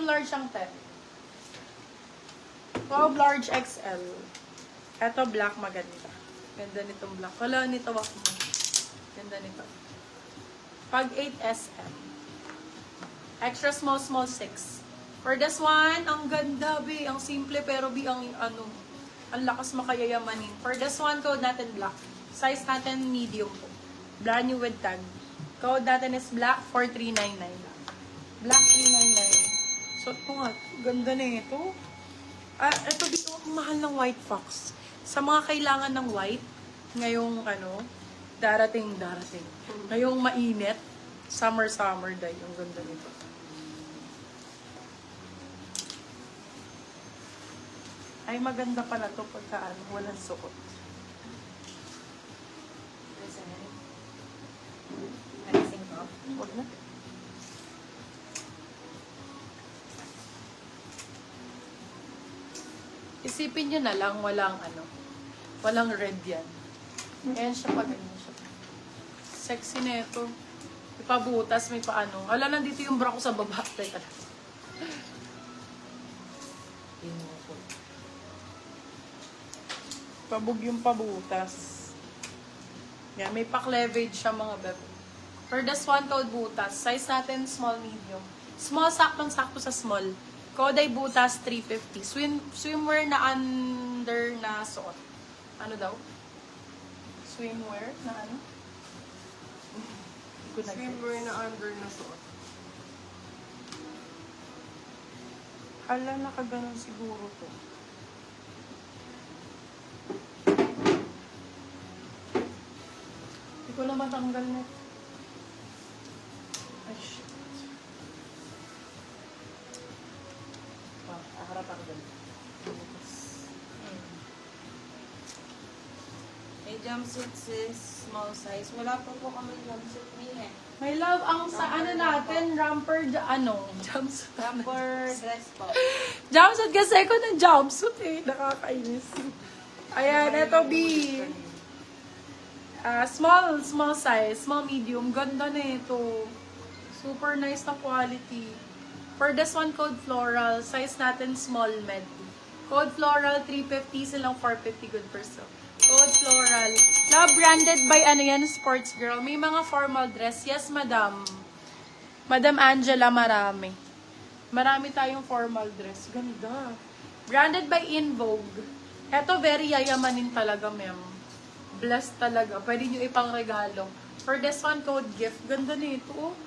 large ang 10. 12 large XL. Ito black maganda. Ganda nitong black. Wala nito wak mo. Ganda nito. Pag 8 SM. Extra small, small 6. For this one, ang ganda, B. Ang simple, pero B, ang lakas makayayamanin. For this one, code natin black. Size natin medium po. Brand new with tag. Code natin is black 4399. Black 399. So, ito nga. Ganda na ito. Ito dito ang mahal ng white fox. Sa mga kailangan ng white, ngayong darating. Ngayong mainit, summer day. Ang ganda nito. Ay, maganda pala to pagka walang suot. Huwag na. Isipin nyo na lang, walang red yan. Ayan siya pa, ganyan siya. Sexy na ito. Ipabutas, may paano. Ala, nandito yung bra ko sa baba. Teka lang. Pabog yung pabutas. Yan, may pa-cleavage siya mga bebe. For this one, code butas. Size natin, small, medium. Small, saktong-sakto sa small. Code ay butas, 350. Swimwear na under na suot. Ano daw? Swimwear na ano? Swimwear na under na suot. Hala, nakaganon siguro to. Hindi ko na matanggal na. Ay, shit. Harap ako dun. May jumpsuit sis, small size. Wala pa po kami jumpsuit niya eh. My love, ang sa natin, romper, jumpsuit. Romper dress po. Jumpsuit kasi ako ng jumpsuit eh. Nakakainis. Ayan, eto B. Small size, small medium. Ganda na ito. Super nice na quality. For this one, code floral. Size natin, small med. Code floral, 350. Silang 450. Good for sale. Code floral. Love branded by Sports Girl. May mga formal dress. Yes, madam. Madam Angela, marami. Marami tayong formal dress. Ganda. Branded by In Vogue. Eto, very yayamanin talaga, ma'am. Blessed talaga. Pwede nyo ipang regalo. For this one, code gift. Ganda nito, oh.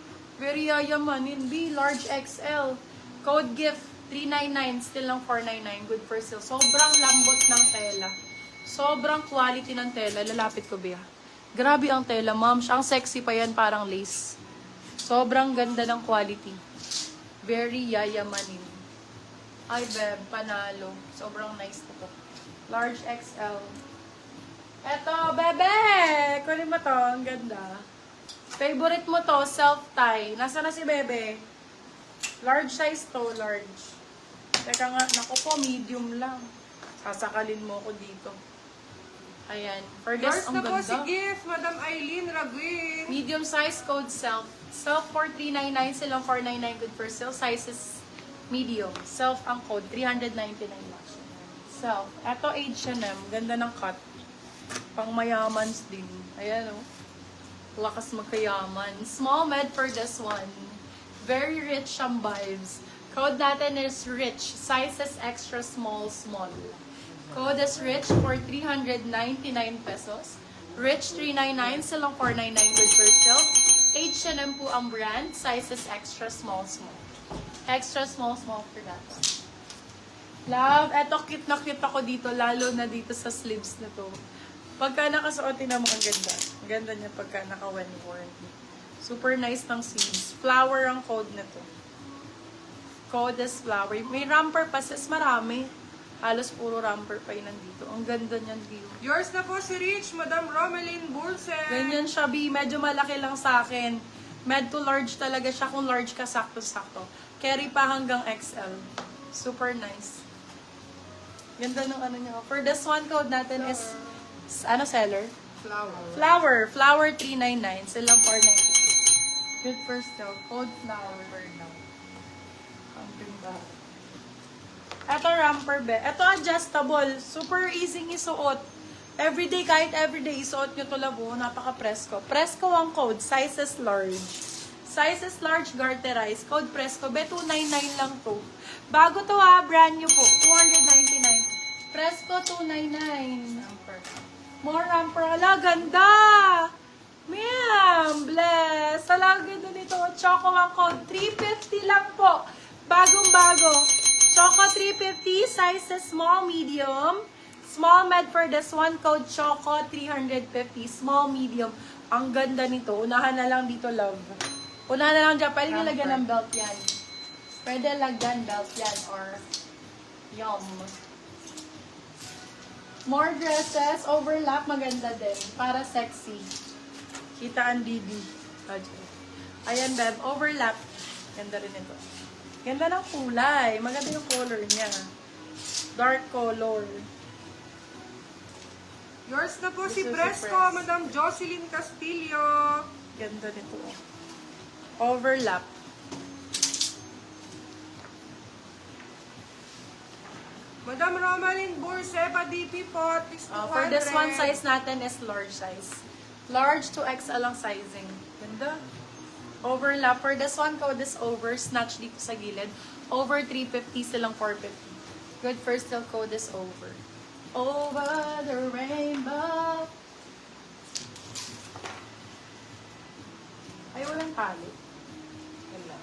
Very yayamanin. B, large XL. Code gift, 399. Still lang 499. Good for sale. Sobrang lambot ng tela. Sobrang quality ng tela. Lalapit ko, Bea. Grabe ang tela, ma'am. Ang sexy pa yan, parang lace. Sobrang ganda ng quality. Very yayamanin. Ay, beb, panalo. Sobrang nice to. Large XL. Eto, bebe! Kunin mo to. Ang ganda. Favorite mo to, self-tie. Nasaan na si bebe? Large size to, large. Teka nga, naku po, medium lang. Sasakalin mo ko dito. Ayan. For this, Yours ang na po ganda. si gift, Madam Eileen Raguin. Medium size, code self. Self 4399, silang 499, good for sale. Size is medium. Self ang code, 399 lang. Self. Eto, H&M. Ganda ng cut. Pang mayamans din. Ayan, oh. Lakas magkayaman. Small med for this one. Very rich ang vibes. Code natin is rich. Size is extra small, small. Code is rich for 399 pesos. Rich 399, silang 499 good for sale. H&M po ang brand. Size is extra small, small. Extra small, small for that one. Love, eto cute na cute ako dito, lalo na dito sa sleeves na to. Pagka nakasuotin na mo, ang ganda. Ang ganda niya pagka naka-when-worn. Super nice ng sleeves. Flower ang code na to. Code is flower. May romper pa, sis, marami. Halos puro romper pa yun nandito. Ang ganda niyan, view. Yours na po si Rich, Madam Romeline Bulsen. Ganyan siya, B. Medyo malaki lang sa akin. Med to large talaga siya. Kung large ka, sakto-sakto. Carry pa hanggang XL. Super nice. Ganda ng ano niya. For this one, code natin is seller? Flower. Flower 399. Silang 499. Good for sale. Code flower. Something bad. Ito romper be. Ito adjustable. Super easy isuot. Everyday, kahit everyday, isuot nyo to labo. Napaka-presko. Presko ang code. Size is large. Size is large, garterized. Code Presko. Be, 299 lang to. Bago to ha. Brand new po. 299. Presko, 299. Number. More romper. Ala, ganda! Ma'am, bless. Ala, ganda nito. Choco ang code. 350 lang po. Bagong-bago. Choco 350. Size is small, medium. Small med for this one. Code Choco 350. Small, medium. Ang ganda nito. Unahan na lang dito, love. Unahan na lang dyan. Pwede nyo lagyan ng belt yan. Pwede lagyan belt yan. Or, yum. More dresses. Overlap. Maganda din. Para sexy. Kita ang Didi. Ayan, Beb. Overlap. Ganda rin ito. Ganda ng kulay. Maganda yung color niya. Dark color. Yours na po This si is Presko, Pres. Madam Jocelyn Castillo. Ganda nito. Overlap. Madam Romalyn Burseba DP po, at least 200. For this one, size natin is large size. Large to XL ang sizing. Ganda. Overlap. For this one, code is over. Snatch dito sa gilid. Over 350, silang 450. Good for still code is over. Over the rainbow. Ay, walang tali. Wala.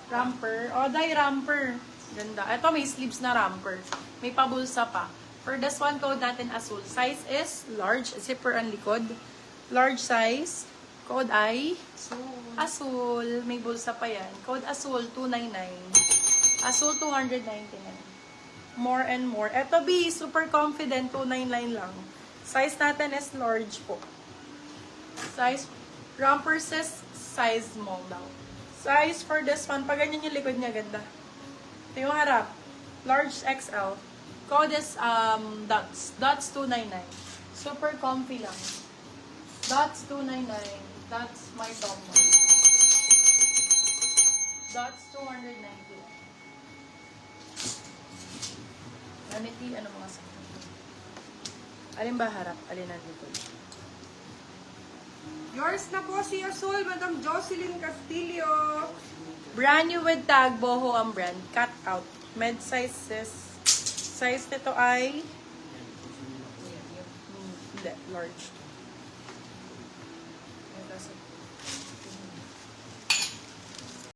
Ramper. O, dye ramper. Ganda. Ito may sleeves na ramper. May pabulsa pa. For this one, code natin asul. Size is large. Zipper ang likod. Large size. Code ay So, asul. May bulsa pa yan. Code asul, 299. Asul, 299. More and more. Eto, B, super confident, 299 lang. Size natin is large po. Size, romper says size small daw. Size for this one, pag ganyan yung likod niya, ganda. Ito yung harap. Large XL. Code is Dots. Dots 299. Super comfy lang. Dots 299. That's my top one. Dots 299. Vanity, ano mga sakit? Alin ba harap? Alin ang likod? Yours na po si Azul, Madam Jocelyn Castillo. Brand new with tag, boho ang brand. Cut out. Med sizes. Size nito ay hindi, large.